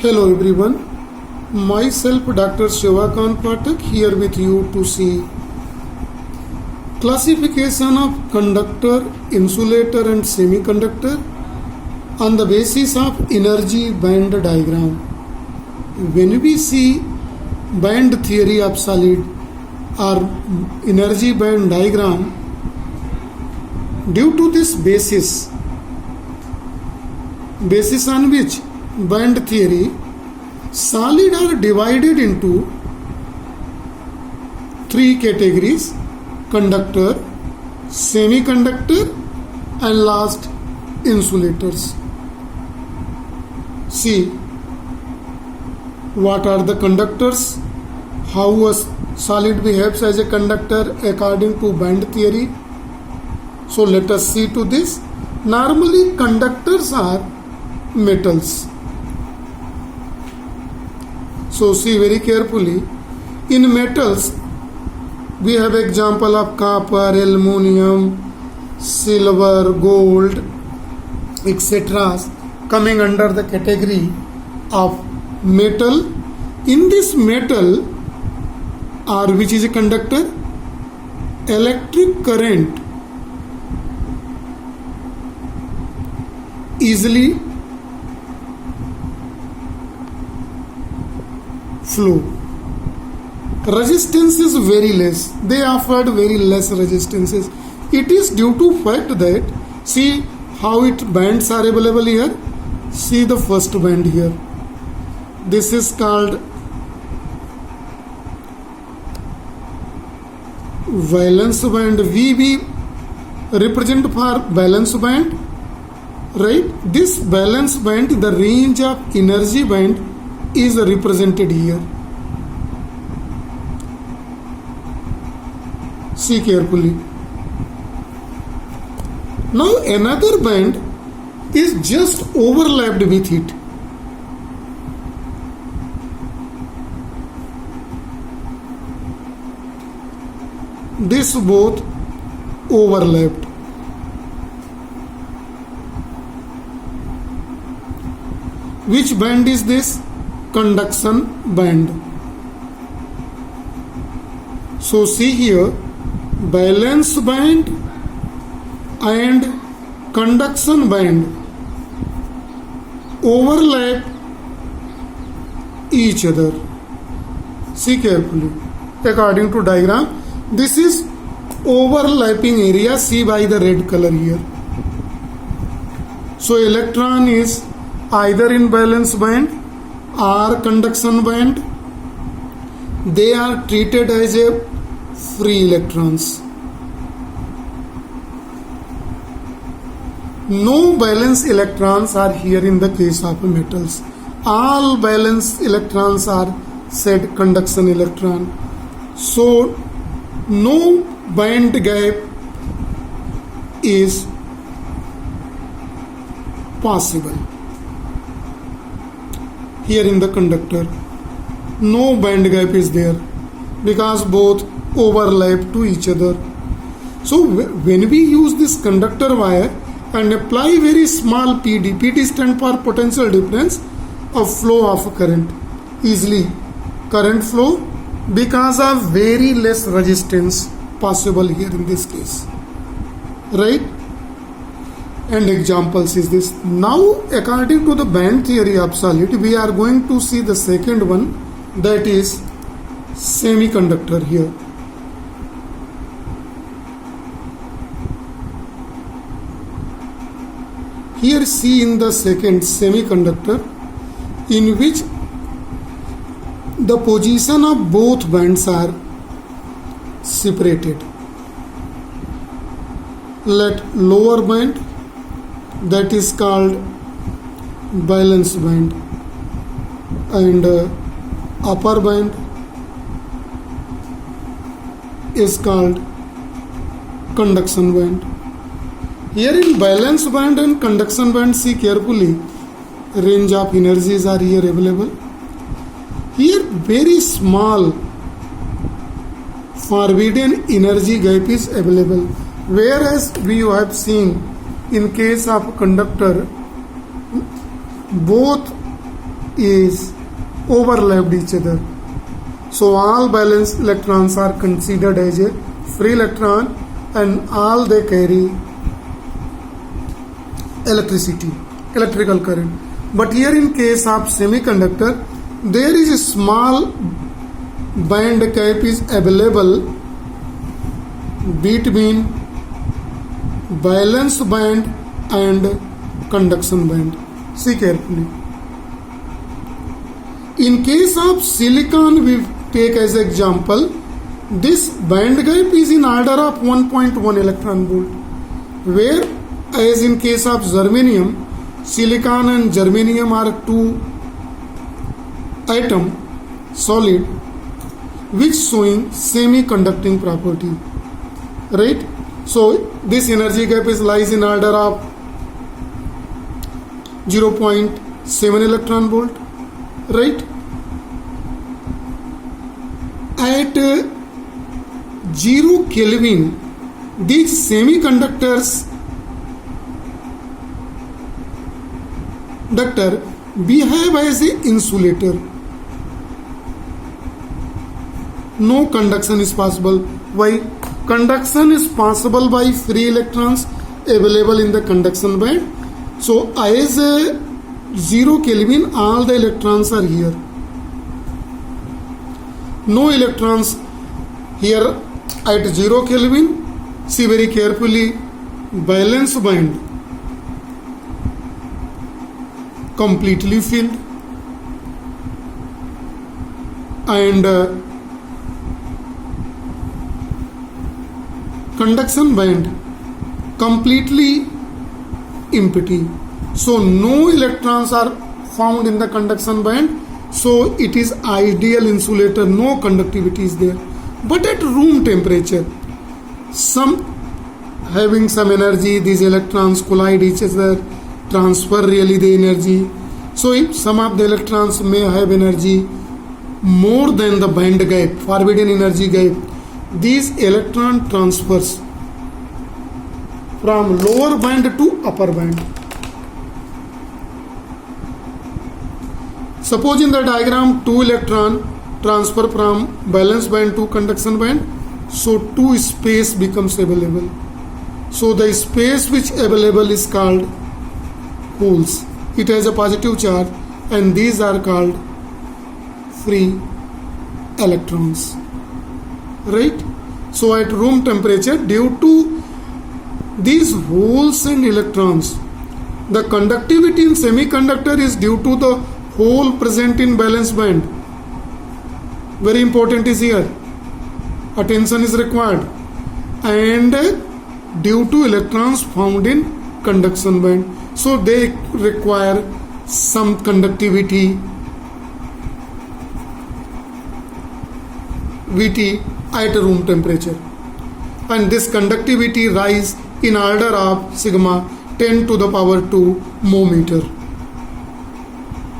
Hello everyone, myself Dr. Shivakant Pathak here with you to see classification of conductor, insulator and semiconductor on the basis of energy band diagram. When we see band theory of solid or energy band diagram, due to this basis on which band theory, solid are divided into three categories: conductor, semiconductor and last insulators. See what are the conductors, how a solid behaves as a conductor according to band theory. So let us see to this. Normally conductors are metals. So see very carefully. In metals, we have example of copper, aluminum, silver, gold, etc. coming under the category of metal. In this metal, or which is a conductor, electric current easily flow. Resistance is very less. They offered very less resistances. It is due to fact that, see how it bands are available here. See the first band here. This is called valence band. VB represent for valence band, right? This valence band, the range of energy band is represented here. See carefully. Now another band is just overlapped with it. This both overlapped. Which band is this? Conduction band. So see here, valence band and conduction band overlap each other. See carefully. According to diagram, this is overlapping area. See by the red color here. So electron is either in valence band or conduction band. They are treated as a free electrons. No valence electrons are here in the case of metals. All valence electrons are said conduction electron. So no band gap is possible. Here in the conductor, no band gap is there because both overlap to each other. So when we use this conductor wire and apply very small PD, PD stand for potential difference of flow of current, easily current flow because of very less resistance possible here in this case, right? And examples is this. Now according to the band theory of solid, we are going to see the second one, that is semiconductor here. Here see in the second semiconductor, in which the position of both bands are separated. Let lower band, that is called valence band, and upper band is called conduction band. Here in valence band and conduction band, see carefully, range of energies are here available. Here very small forbidden energy gap is available, whereas we have seen in case of conductor both is overlapped each other. So all balanced electrons are considered as a free electron and all they carry electrical current. But here in case of semiconductor, there is a small band gap is available between valence band and conduction band. See carefully. In case of silicon, we take as example, this band gap is in order of 1.1 electron volt, where as in case of germanium, silicon and germanium are two atom solid which showing semi-conducting property, right? So this energy gap is lies in order of 0.7 electron volt, right? At 0 Kelvin, these semiconductors behave as an insulator. No conduction is possible. Why? Conduction is possible by free electrons available in the conduction band. So as a 0 Kelvin, all the electrons are here. No electrons here at 0 Kelvin. See very carefully, valence band completely filled and conduction band completely empty. So no electrons are found in the conduction band. So it is ideal insulator, no conductivity is there. But at room temperature, having some energy, these electrons collide each other, transfer really the energy. So if some of the electrons may have energy more than the band gap, forbidden energy gap, these electron transfers from lower band to upper band. Suppose in the diagram 2 electron transfer from valence band to conduction band, so 2 space becomes available. So the space which available is called holes. It has a positive charge and these are called free electrons, right? So at room temperature, due to these holes and electrons, the conductivity in semiconductor is due to the hole present in valence band. Very important is here. Attention is required. And due to electrons found in conduction band, so they require some conductivity Vt at room temperature, and this conductivity rise in order of sigma 10 to the power 2 mho meter.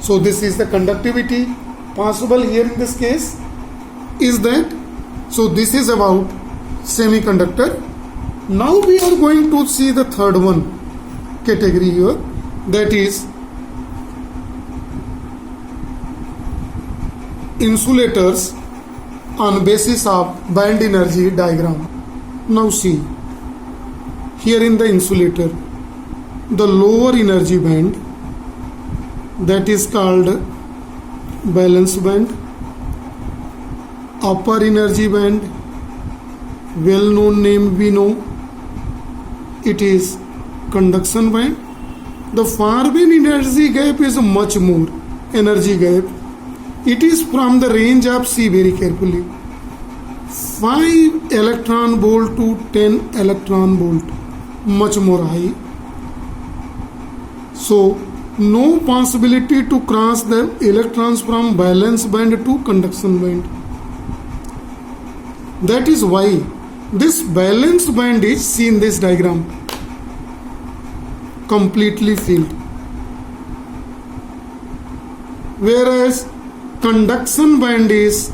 So this is the conductivity possible here in this case is that. So this is about semiconductor. Now we are going to see the third one category here, that is insulators on basis of band energy diagram. Now see, here in the insulator, the lower energy band, that is called valence band. Upper energy band, well known name we know, it is conduction band. The forbidden energy gap is much more energy gap. It is from the range of, see very carefully, 5 electron volt to 10 electron volt, much more high. So no possibility to cross the electrons from valence band to conduction band. That is why this valence band is seen in this diagram completely filled, whereas conduction band is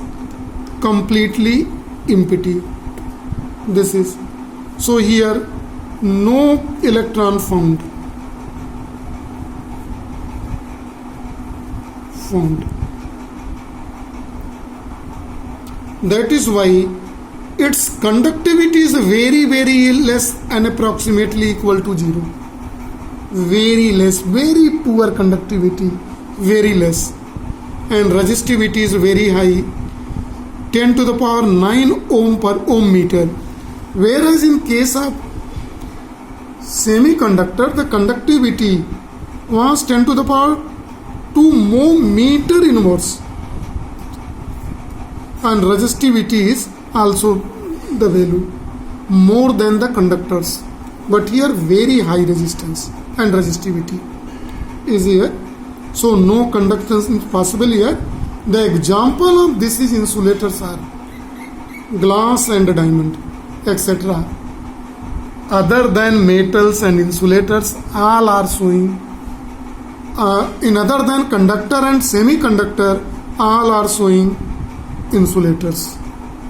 completely empty. This is so here no electron found. formed. That is why its conductivity is very very less and approximately equal to 0. Very less, very poor conductivity, very less, and resistivity is very high, 10 to the power 9 ohm per ohm meter. Whereas in case of semiconductor, the conductivity was 10 to the power 2 mho meter inverse, and resistivity is also the value more than the conductors, but here very high resistance and resistivity is here, so no conductance is possible here. The example of this is insulators are glass and diamond, etc. Other than metals and insulators, all are showing in other than conductor and semiconductor, all are showing insulators,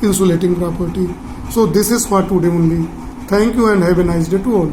insulating property. So this is for today only. Thank you and have a nice day to all.